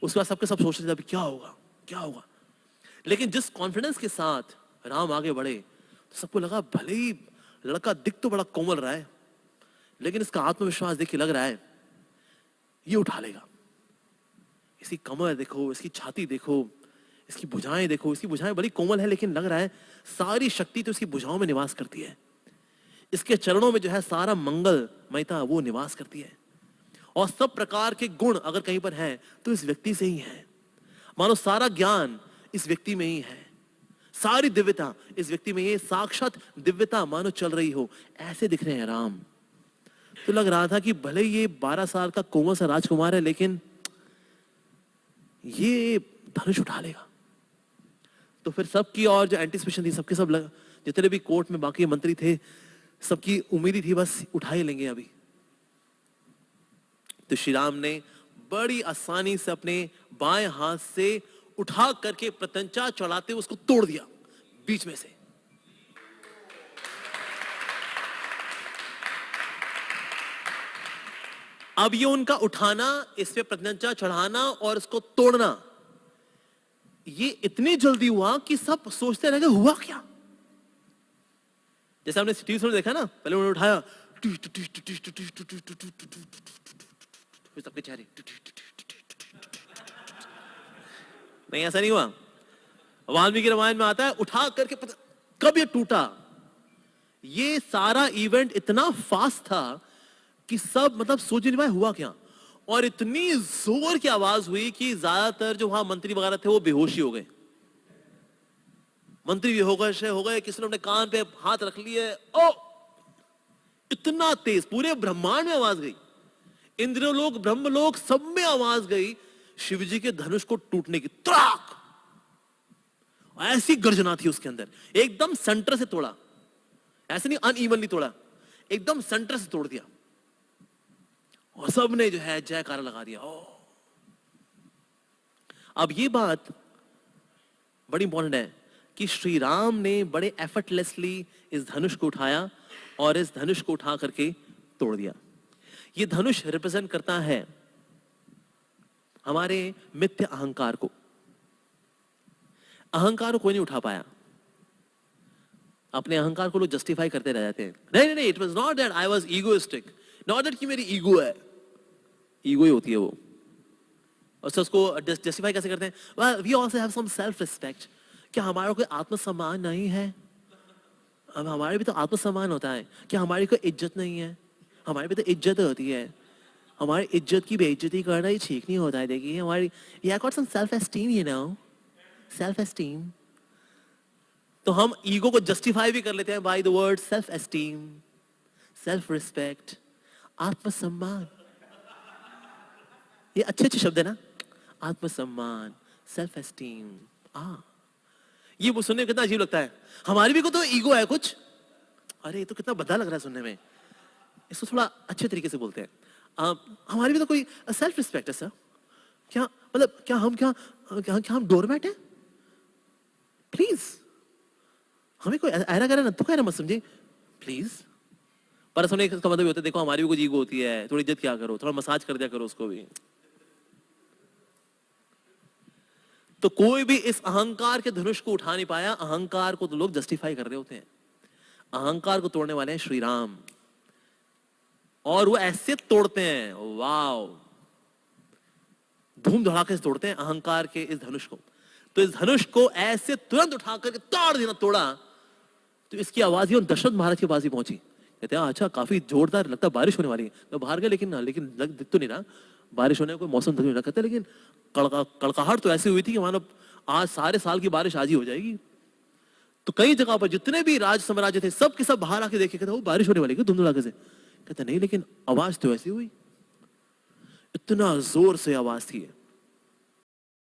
उसके बाद सबके सब सोच रहे थे अभी क्या होगा क्या होगा। लेकिन जिस कॉन्फिडेंस के साथ राम आगे बढ़े तो सबको लगा भले ही लड़का दिख तो बड़ा कोमल रहा है, लेकिन इसका आत्मविश्वास देख के लग रहा है ये उठा लेगा। इसकी कमर देखो, इसकी छाती देखो, इसकी भुजाएं देखो। इसकी भुजाएं बड़ी कोमल है, लेकिन लग रहा है सारी शक्ति तो इसकी भुजाओं में निवास करती है। इसके चरणों में जो है सारा मंगलमयता वो निवास करती है। और सब प्रकार के गुण अगर कहीं पर हैं तो इस व्यक्ति से ही है। मानो सारा ज्ञान इस व्यक्ति में ही है, सारी दिव्यता इस व्यक्ति में, ये साक्षात दिव्यता मानो चल रही हो। ऐसे दिख रहे हैं राम। तो लग रहा था कि भले ये 12 साल का कोमल सा राजकुमार है, लेकिन ये धनुष उठा लेगा। तो फिर सबकी और जो एंटिसिपेशन थी, सबके सब जितने भी कोर्ट में बाकी मंत्री थे, सबकी उम्मीद थी बस उठा ही लेंगे अभी। तो श्री राम ने बड़ी आसानी से अपने बाएं हाथ से उठा करके प्रत्यंचा चढ़ाते उसको तोड़ दिया बीच में से। अब ये उनका उठाना, इस पे प्रत्यंचा चढ़ाना और इसको तोड़ना, ये इतनी जल्दी हुआ कि सब सोचते रह गए हुआ क्या। जैसे हमने टीवी में देखा ना, पहले उन्होंने उठाया, सबके चेहरे, नहीं ऐसा नहीं हुआ। वाल्मीकि रामायण में आता है उठा करके कब ये टूटा। ये सारा इवेंट इतना फास्ट था कि सब मतलब सोच नहीं पाए हुआ क्या। और इतनी जोर की आवाज हुई कि ज्यादातर जो वहां मंत्री वगैरह थे वो बेहोशी हो गए। मंत्री बेहोश हो गए, किसी ने अपने कान पे हाथ रख लिए। ओ इतना तेज, पूरे ब्रह्मांड में आवाज गई, इंद्रलोक ब्रह्मलोक सब में आवाज गई शिवजी के धनुष को टूटने की। त्राक ऐसी गर्जना थी उसके अंदर, एकदम सेंटर से तोड़ा, ऐसे नहीं अनइवनली तोड़ा, एकदम सेंटर से तोड़ दिया। और सबने जो है जयकारा लगा दिया। ओ अब ये बात बड़ी इंपॉर्टेंट है कि श्री राम ने बड़े एफर्टलेसली इस धनुष को उठाया और इस धनुष को उठा करके तोड़ दिया। ये धनुष रिप्रेजेंट करता है हमारे मिथ्य अहंकार को। अहंकार को कोई नहीं उठा पाया। अपने अहंकार को लोग जस्टिफाई करते रह जाते हैं। नहीं नहीं, it was not that I was egoistic, not that कि मेरी ईगो है। ईगो ही होती है वो। और उसको जस्टिफाई कैसे करते हैं? well, we also have some self respect। क्या हमारा कोई आत्मसम्मान नहीं है? अब हमारे भी तो आत्मसम्मान होता है। क्या हमारी कोई इज्जत नहीं है? हमारी भी तो इज्जत होती है। हमारी इज्जत की बेइज्जती करना ही ठीक नहीं होता है। देखिए हमारी या got some self esteem, you know, self esteem. तो हम ईगो को जस्टिफाई भी कर लेते हैं by the word self esteem, self respect, आत्मसम्मान। ये अच्छे अच्छे शब्द है ना, आत्मसम्मान, सेल्फ एस्टीम। ये वो सुनने में कितना अजीब लगता है। हमारी भी को तो ईगो है कुछ। अरे ये तो कितना भद्दा लग रहा है सुनने में। इसको थोड़ा अच्छे तरीके से बोलते हैं। हमारी भी तो कोई सेल्फ रिस्पेक्ट है सर। क्या मतलब क्या हम डोरमैट हैं? प्लीज हमें कोई ऐरा करा ना तो कहना मत समझे प्लीज। पर सुनने का मतलब होता है देखो हमारी भी कुछ ईगो होती है, थोड़ी इज्जत क्या करो, थोड़ा मसाज कर दिया करो उसको भी। तो कोई भी इस अहंकार के धनुष को उठा नहीं पाया। अहंकार को तो लोग जस्टिफाई कर रहे होते हैं। अहंकार को तोड़ने वाले हैं श्री राम। और वो ऐसे तोड़ते हैं, वाव, धूम धड़ाके से तोड़ते हैं अहंकार के इस धनुष को। तो इस धनुष को ऐसे तुरंत उठा करके तोड़ देना, तोड़ा तो इसकी आवाज ही दशरथ महाराज के पास ही पहुंची। कहते हैं अच्छा काफी जोरदार लगता है, बारिश होने वाली है। तो बाहर गए लेकिन दिख तो नहीं रहा बारिश होने का कोई मौसम तक नहीं रखा। लेकिन कड़काहट तो ऐसी हुई थी कि मानो आज सारे साल की बारिश आज ही हो जाएगी। तो कई जगह पर जितने भी राज साम्राज्य थे सब के सब बाहर आके देखे, कहते वो बारिश होने वाली है धुंधुलाके से। कहते नहीं लेकिन आवाज तो ऐसी हुई, इतना जोर से आवाज थी।